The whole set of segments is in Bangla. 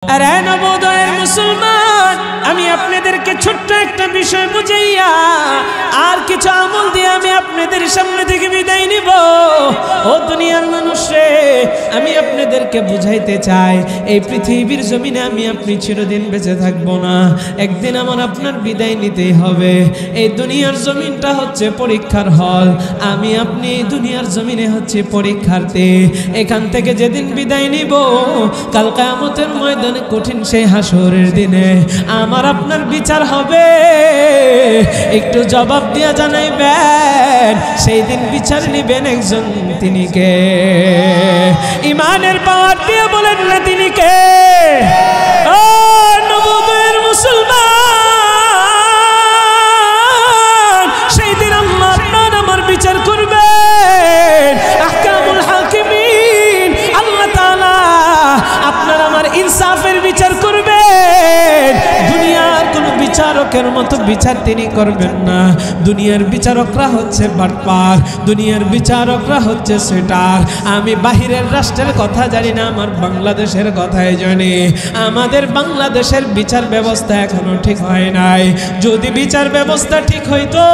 আরে নবোদয়ের মুসলমান, আমি আপনাদেরকে ছোট্ট একটা বিষয় বুঝাইয়া আর কিছু আমল দিয়ে আমি আপনাদের সামনে থেকে বিদায় নিব। ও দুনিয়ার মানুষ রে, আমি আপনাদেরকে বুঝাইতে চাই, এই পৃথিবীর জমিনে আমি আপনি চিরদিন বেঁচে থাকবো না, একদিন আমার আপনার বিদায় নিতেই হবে। এই দুনিয়ার জমিনটা হচ্ছে পরীক্ষার হল, আমি আপনি দুনিয়ার জমিনে হচ্ছে পরীক্ষার্থী। এখান থেকে যেদিন বিদায় নিব, কাল কিয়ামতের ময়দানে কঠিন সেই হাসরের দিনে আমার আপনার বিচার হবে। একটু জবাব দিয়া জানাইবেন, সেই দিন বিচার নিবেন একজন, তিনি কে? ইমানের পাওয়ার দিয়ে বলেন না তিনি কে? ও নবোদয়ের মুসলমান, সেই দিন আল্লাহ আপনার আমার বিচার করবেন। আহকামুল হাকিমিন, আল্লাহ তাআলা আপনার আমার ইনসাফের বিচার করবেন। দুনিয়ার কোন বিচারকের মতো বিচার তিনি করবেন না। দুনিয়ার বিচারকরা হচ্ছে বাটপার, দুনিয়ার বিচারকরা হচ্ছে সেটার। আমি বাহিরের রাষ্ট্রের কথা জানি না, আমার বাংলাদেশের কথাই জানি। আমাদের বাংলাদেশের বিচার ব্যবস্থা এখনো ঠিক হয় নাই। যদি বিচার ব্যবস্থা ঠিক হইতো,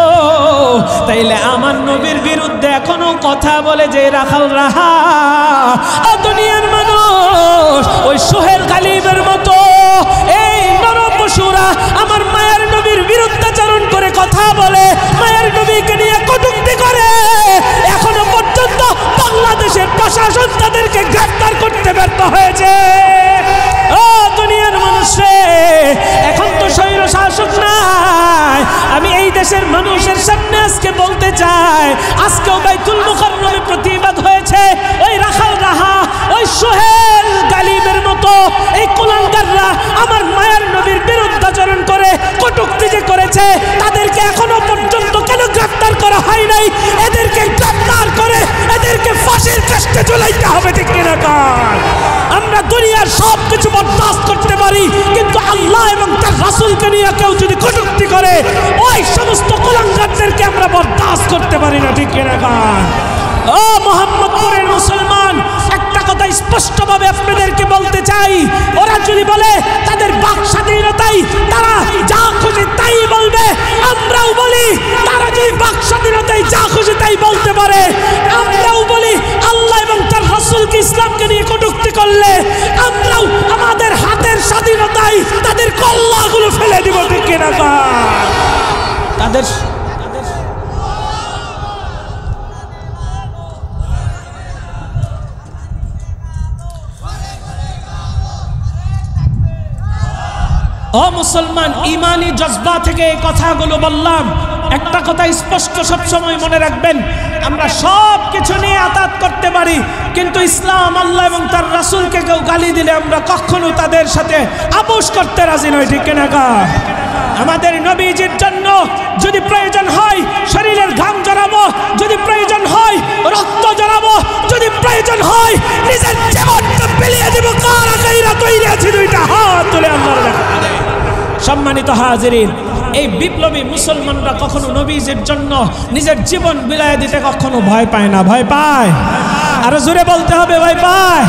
তাইলে আমার নবীর বিরুদ্ধে এখনো কথা বলে যে রাখাল রাহা দুনিয়ার মানুষ ওই সোহেল গালিবের মতো এই নরপশুরা আমার মায়ের নবীর বিরুদ্ধাচরণ করে কথা বলে, মায়ের নবীকে নিয়ে কটূক্তি করে, এখনো পর্যন্ত বাংলাদেশের প্রশাসন তাদেরকে গ্রেফতার করতে ব্যর্থ হয়েছে। ও দুনিয়ার মানুষে, এখন তো স্বৈর শাসক নাই। আমি এই দেশের মানুষের সামনে আজকে বলতে চাই, আজকেও বাইতুল মুকাররমে প্রতিবাদ হয়েছে। ওই রাখাল রাহা, ওই সোহেল গালিবের মতো এই কুলাঙ্গাররা আমার মায়ের নবীর বিরুদ্ধাচরণ করে কটূক্তি যে করেছে, তাদেরকে এখনো পর্যন্ত কেন গ্রেফতার করা হয় নাই? এদেরকে গ্রেফতার করে এদেরকে ফাঁসির কাস্টে ঝুলাইতে হবে, ঠিক কিনা? আমরা দুনিয়ার সব কিছু বরদাস্ত করতে পারি, কিন্তু আল্লাহ এবং তার রাসূলকে নিয়ে কেউ যদি কটূক্তি করে, ওই সমস্ত কুলাঙ্গারদেরকে আমরা বরদাস্ত করতে পারি না, ঠিক কিনা? ও মোহাম্মদপুরের মুসলমান, একটা কথা স্পষ্টভাবে আপনাদেরকে বলতে চাই, ওরা যদি বলে তাদের বাক স্বাধীনতাই, তারা যা খুশি তাই বলবে। আমরাও বলি তারা যদি বাক স্বাধীনতাই যা খুশি তাই বলতে পারে, আমরাও বলি আল্লাহ এবং তার রাসূলকে ইসলামকে নিয়ে কটূক্তি করলে আমরাও আমাদের হাতের স্বাধীনতায় তাদের কল্লাগুলো ফেলে দিব, ঠিক কিনা? তাদের ও মুসলমান, ইমানি জজবা থেকে এই কথাগুলো বললাম। একটা কথা স্পষ্ট সবসময় মনে রাখবেন, আমরা সব কিছু নিয়ে আতাত করতে পারি, কিন্তু ইসলাম, আল্লাহ এবং তার রাসূলকে কেউ গালি দিলে আমরা কখনো তাদের সাথে আপোষ করতে রাজি নই, ঠিক কিনা? আমাদের নবীজির জন্য যদি প্রয়োজন হয় শরীরের ঘাম জড়াবো, যদি প্রয়োজন হয় রক্ত জড়াবো, যদি প্রয়োজন হয় নিজের জীবনটা বিলিয়ে দেব। কার গায়রা তৈরি আছে? দুইটা হাত তুলে আল্লাহর কাছে। সম্মানিত হাজিরিন, এই বিপ্লবী মুসলমানরা কখনো নবীজির জন্য নিজের জীবন বিলায় দিতে কখনো ভয় পায় না। ভয় পায়? আরো জোরে বলতে হবে, ভয় পায়?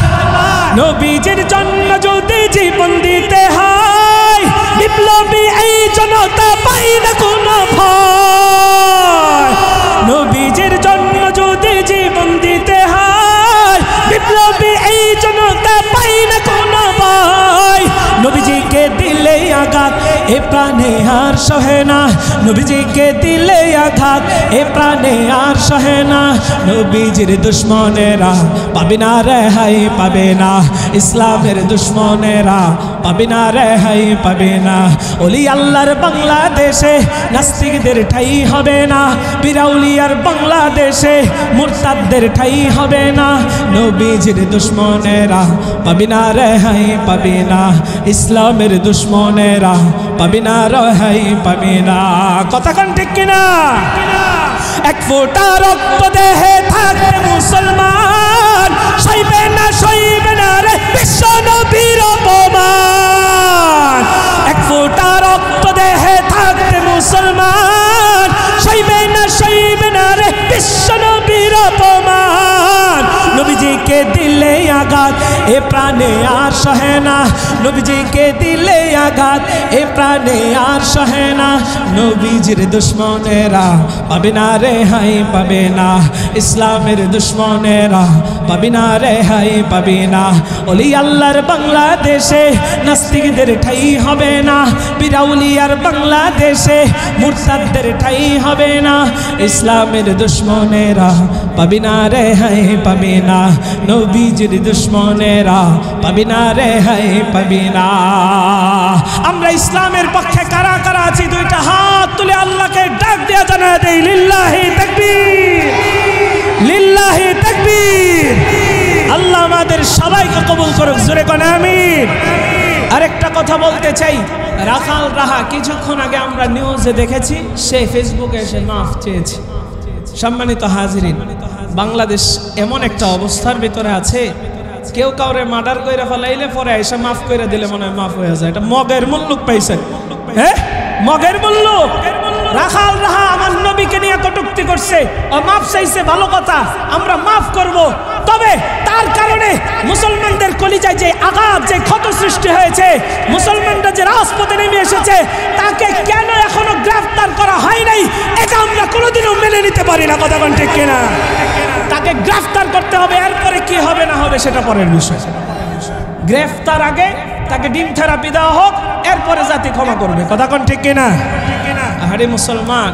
নবীজির জন্য যদি জীবন দিতে হয়, বিপ্লবী এই জনতা পাই না কোনো ভয়। নবীজির জন্য যদি জীবন দিতে হয়, বিপ্লবী এই জনতা পাই না কোনো ভয়। নবীজিকে দিলে আঘাত এ প্রাণে আর সহে না, নবীজিকে দিলে আঘাত এ প্রাণে আর সহে না। নবীজির দুশ্মনেরা পাবে না রেহাই, পাবে না। ইসলামের দুশ্মনেরা পাবে না রেহাই, পাবে না। ওলি আল্লাহর বাংলাদেশে নাস্তিকদের ঠাই হবে না, বিরাউলিয়ার বাংলাদেশে মুরতাদদের ঠাই হবে না। নবীজির দুশ্মনেরা পাবে না রেহাই, পাবে না। ইসলামের দুশ্মনেরা পাবে না রেহাই, পাবে না। কথা কোন ঠিক কিনা? এক ফোঁটা রক্ত দেহে থাকবে মুসলমান, সইবে না, সইবে না রে বিশ্ব নবীর অপমান। এক ফোঁটা রক্ত দেহে থাকবে মুসলমান, সইবে না, সইবে না রে বিশ্ব নবীর অপমান। নবীজিকে দিলে আঘাত এ প্রাণে আর সহে না, নবীজিকে দিলে আঘাত এ প্রাণে আর সহে না নবীজির দুশ্মনেরা পাবে না রেহাই পাবে না ইসলামের দুশ্মনেরা পাবে না রেহাই পাবে না ওলি আল্লাহর বাংলাদেশে নাস্তিকদের ঠাই হবে না বিরাউলিয়ার বাংলাদেশে মুরতাদদের ঠাই হবে না ইসলামের দুশ্মনেরা পাবে না রেহাই পাবে না নবীজির দুশ্মনেরা পাবে না রেহাই পাবে না আমরা ইসলামের পক্ষে কারা কারা আছি দুইটা হাত তুলে আল্লাহকে ডাক দেয়া জানায় দেই লিল্লাহি তাকবীর লিল্লাহি তাকবীর আল্লাহ আমাদের সবাইকে কবুল করুক জোরে কোন আমিন আরেকটা কথা বলতে চাই রাখাল রাহা কিছুক্ষণ আগে আমরা নিউজে দেখেছি সে ফেসবুকে এসে মাফ চেয়েছে সম্মানিত হাজিরিন বাংলাদেশ এমন একটা অবস্থার ভিতরে আছে কেউ কাউরে মার্ডার কইরা ফেলাইলে পরে এসে মাফ কইরা দিলে মনে হয় মাফ হয়ে যায় এটা মগের মুল্লুক পাইছেন হ্যাঁ মগের মুল্লুক রাখাল রাহা আমার নবীকে নিয়ে কটূক্তি করছে ও মাফ চাইছে ভালো কথা আমরা মাফ করব তবে তার কারণে মুসলমানদের কলিজায় যে আঘাত যে ক্ষত সৃষ্টি হয়েছে মুসলমানরা যে রাজপথে নেমে এসেছে তাকে কেন এখনো গ্রেফতার করা হয় নাই এটা আমরা কোনোদিনও মেনে নিতে পারি না কথা কোন ঠিক কিনা তাকে গ্রেফতার করতে হবে এরপরে কি হবে না হবে সেটা পরের বিষয় গ্রেফতার আগে তাকে ডিম থেরাপি দেওয়া হোক এরপরে জাতি ক্ষমা করবে কথা কোন ঠিক কিনা আরে মুসলমান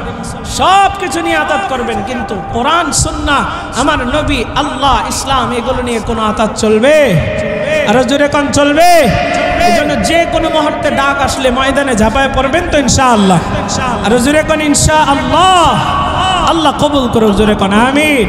সব কিছু নিয়ে আতাত করবেন কিন্তু কোরআন সুন্নাহ আমার নবী আল্লাহ ইসলাম এগুলো নিয়ে কোনো আতাত চলবে আর জোরে কোন চলবে এজন্য যে কোনো মুহূর্তে ডাক আসলে ময়দানে ঝাঁপায় পড়বেন তো ইনশাআল্লাহ আর জোরে কোন ইনশাআল্লাহ আল্লাহ কবুল করুক জোরে কোন আমিন